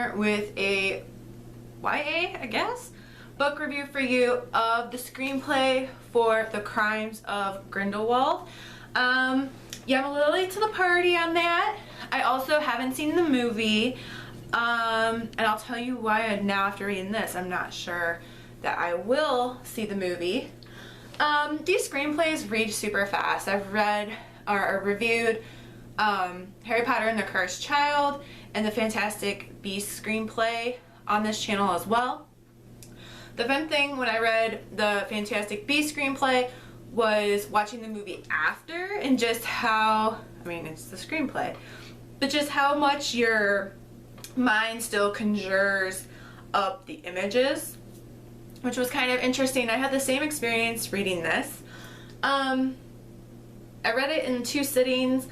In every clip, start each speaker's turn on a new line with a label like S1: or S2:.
S1: here with a YA, I guess, book review for you of the screenplay for The Crimes of Grindelwald. Yeah, I'm a little late to the party on that. I also haven't seen the movie, and I'll tell you why now after reading this. I'm not sure that I will see the movie. These screenplays read super fast. I've read or reviewed Harry Potter and the Cursed Child and the Fantastic Beasts screenplay on this channel as well. The fun thing when I read the Fantastic Beasts screenplay was watching the movie after, and just how, I mean, it's the screenplay, but just how much your mind still conjures up the images, which was kind of interesting. I had the same experience reading this. I read it in 2 sittings.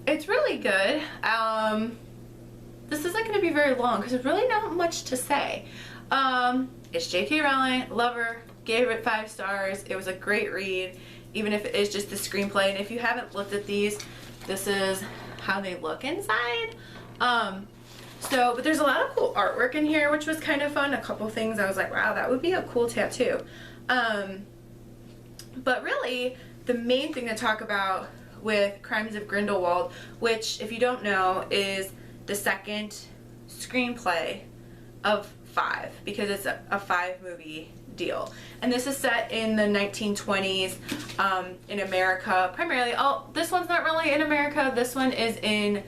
S1: It's really good. This isn't going to be very long because there's really not much to say. It's J.K. Rowling, love her, gave it 5 stars. It was a great read, even if it is just the screenplay. And if you haven't looked at these, this is how they look inside. But there's a lot of cool artwork in here, which was kind of fun. A couple things I was like, wow, that would be a cool tattoo. But really, the main thing to talk about with Crimes of Grindelwald, which, if you don't know, is the second screenplay of 5, because it's a 5-movie deal. And this is set in the 1920s in America, primarily. Oh, this one's not really in America. This one is in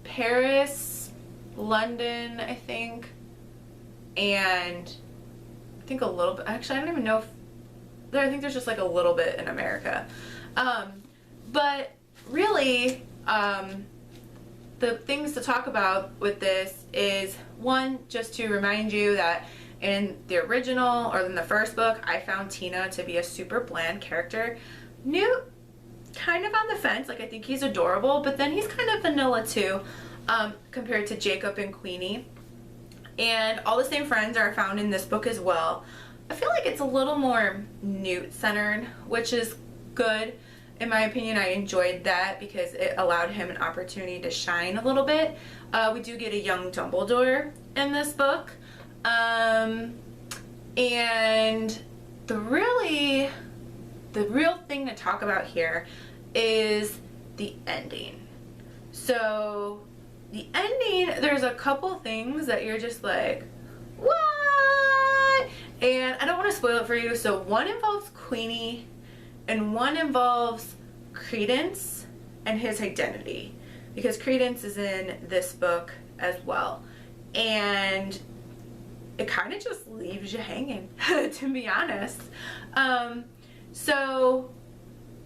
S1: Paris, London, I think, and I think a little bit, actually I don't even know if I think there's just like a little bit in America. But really, the things to talk about with this is, one, just to remind you that in the original, or in the first book, I found Tina to be a super bland character. Newt, kind of on the fence. Like, I think he's adorable, but then he's kind of vanilla too, compared to Jacob and Queenie. And all the same friends are found in this book as well. I feel like it's a little more Newt-centered, which is good. In my opinion, I enjoyed that because it allowed him an opportunity to shine a little bit. We do get a young Dumbledore in this book. And the real thing to talk about here is the ending. So the ending, there's a couple things that you're just like, what? And I don't want to spoil it for you. So one involves Queenie and one involves Credence and his identity, because Credence is in this book as well. And it kind of just leaves you hanging, to be honest. So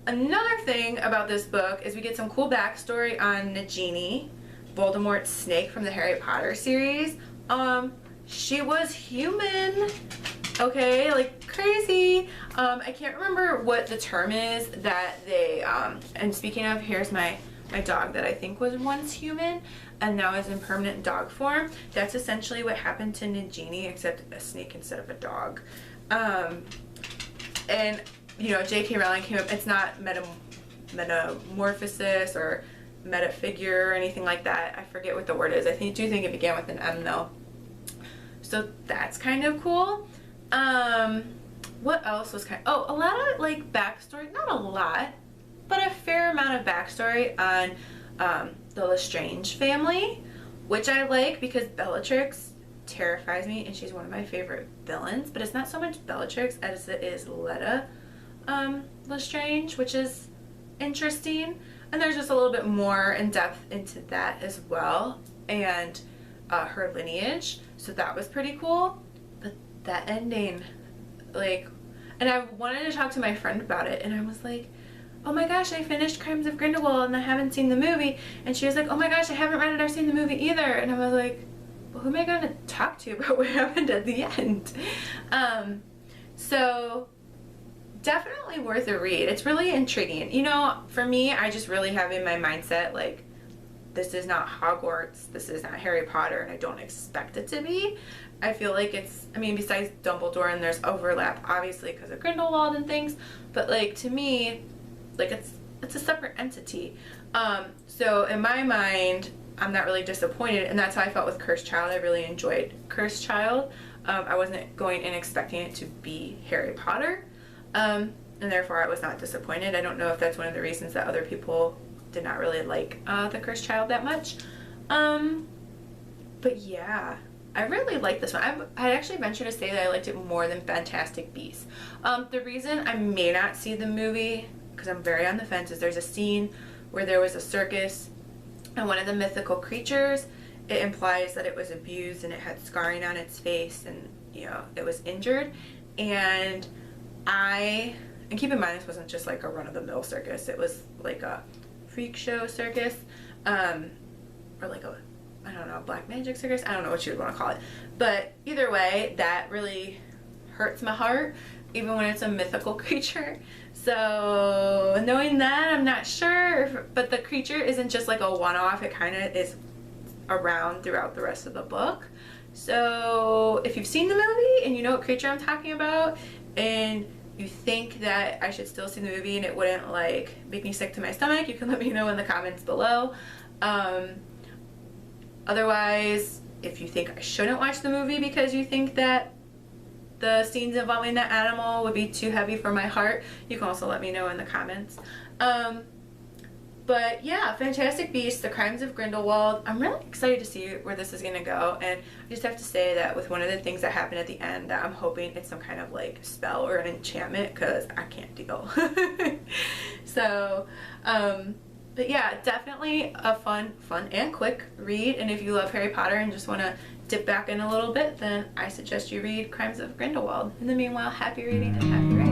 S1: another thing about this book is we get some cool backstory on Nagini, Voldemort's snake from the Harry Potter series. She was human, okay, like crazy. I can't remember what the term is that they, and speaking of, here's my dog that I think was once human and now is in permanent dog form. That's essentially what happened to Nagini, except a snake instead of a dog. And, you know, J.K. Rowling came up, it's not metamorphosis or metafigure or anything like that. I forget what the word is. I do think it began with an M though. So that's kind of cool. What else was a lot of like backstory, not a lot, but a fair amount of backstory on the Lestrange family, which I like because Bellatrix terrifies me and she's one of my favorite villains. But it's not so much Bellatrix as it is Letta Lestrange, which is interesting. And there's just a little bit more in depth into that as well, and her lineage. So that was pretty cool. But that ending, like, and I wanted to talk to my friend about it, and I was like, oh my gosh, I finished Crimes of Grindelwald and I haven't seen the movie. And she was like, oh my gosh, I haven't read it or seen the movie either. And I was like, well, who am I going to talk to about what happened at the end? So definitely worth a read. It's really intriguing. You know, for me, I just really have in my mindset, like, this is not Hogwarts, this is not Harry Potter, and I don't expect it to be. I feel like it's, I mean, besides Dumbledore, and there's overlap, obviously, because of Grindelwald and things, but, like, to me, like, it's a separate entity. So, in my mind, I'm not really disappointed, and that's how I felt with Cursed Child. I really enjoyed Cursed Child. I wasn't going in expecting it to be Harry Potter, and therefore I was not disappointed. I don't know if that's one of the reasons that other people did not really like The Cursed Child that much. But yeah, I really like this one. I'd actually venture to say that I liked it more than Fantastic Beasts. The reason I may not see the movie, because I'm very on the fence, is there's a scene where there was a circus and one of the mythical creatures, it implies that it was abused and it had scarring on its face and, you know, it was injured. And keep in mind, this wasn't just like a run-of-the-mill circus. It was like a freak show circus, or like a, I don't know, black magic circus. I don't know what you would want to call it. But either way, that really hurts my heart, even when it's a mythical creature. So knowing that, I'm not sure, but the creature isn't just like a one-off. It kind of is around throughout the rest of the book. So if you've seen the movie and you know what creature I'm talking about, and you think that I should still see the movie and it wouldn't like make me sick to my stomach, you can let me know in the comments below. Otherwise, if you think I shouldn't watch the movie because you think that the scenes involving that animal would be too heavy for my heart, you can also let me know in the comments. But yeah, Fantastic Beasts, The Crimes of Grindelwald. I'm really excited to see where this is going to go, and I just have to say that with one of the things that happened at the end, that I'm hoping it's some kind of like spell or an enchantment, because I can't deal. So, but yeah, definitely a fun and quick read, and if you love Harry Potter and just want to dip back in a little bit, then I suggest you read Crimes of Grindelwald. In the meanwhile, happy reading and happy writing.